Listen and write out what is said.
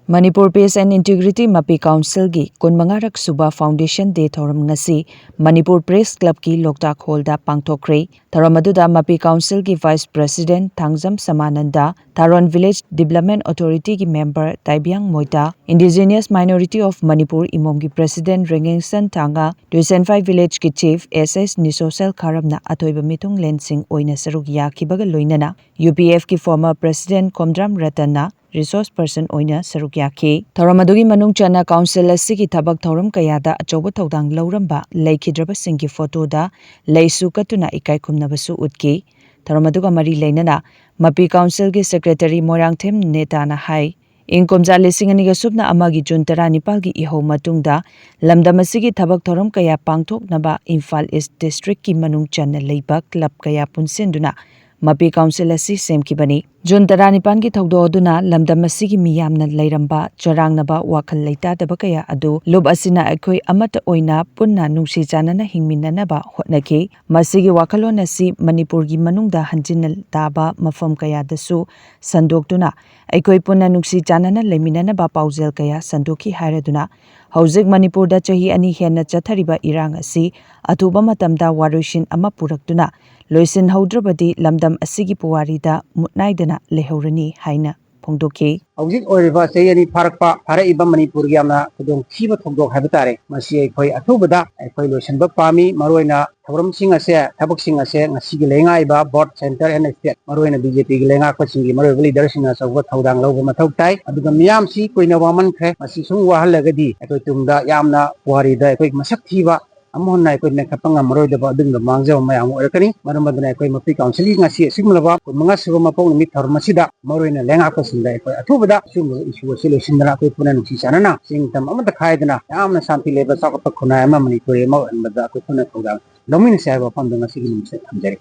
Manipur Peace and Integrity Mapi Council gi Kunmangarak Suba Foundation Day thoram ngasi Manipur Press Club ki Loktak Hall da pangthokre. Tharamaduda Mapi Council ki Vice President Thangjam Samananda, Tharon Village Development Authority ki member Taibyang Moita, Indigenous Minority of Manipur Imom ki President Rengengsan Thanga, Tuisan 5 Village ki Chief SS Nisosel Karamna Atoiba Mitung Lensing Oina Saruk Yakibaga Loinana, UPF ki former President Komdram Ratana Resource person oina saruk yake. Thoramadugi manung chana council asigi thabak thoram kayada achoba thodang lauramba leikidraba singki photo da leisu katuna ikai khumnabasu utki. Thoramaduga mari leinana Mapi Council ki Secretary Morangthem Neta na hai. Inkomja lising aniga subna amagi June 19 gi iho matungda lamdam asigi thabak thoram kaya pangthoknaba Imphal East District ki manung chana leiba club kaya punsinduna Mapi Council asi semkibani. June 19 ki thogdoduna lamdam asigi miyamna leiramba charangnaba wakhal leitadaba kaya adu lub asina akhoi amata oina punna nungsi chanana hingminanaba hotnaki. Masigi wakhalon asi Manipur gi manungda hanjinal taba mafam kaya dasu sandoktuna akhoi punna nungsi chanana leiminanaba paujel kaya sandoki hairaduna Hauzik Manipur da chahi ani henna chathariba irang asi athuba matamda warishin ama puraktuna loisin haudrabadi lamdam asigi puwari da mutnaidana lehaurani haina phongdoki Hauzik oiriba chayani pharakpa phara'iba Manipur yamna khudong thiba thogdok haiba tare masi aikhoi athubada aikhoi loisanba pami maroina thawram sing ase thabak sing ase ngasi gi lenga iba board center and state maroina BJP gi lenga ko singi maroiba leader singa sawba thodang lawba mathau tai aduga miyam si koina waman khre masi sung wahalagadi aikhoi tungda yamna puari da aikhoi masak thiba amon na ko ne kapanga maroi da badung da mangja ma yang orakani maramad na ko Mapi Council ngasi simlaba ko mga suba mapong mi tharmasida maroi na lenga ko sinda ko athubada sum isu silo sindana ko punan si sanana sing tam amata khaidana yamna santi leba sakapa khuna ma Manipur ma anbada ko khuna thoda domin sa ba pam da ngasi gi nimse thamjari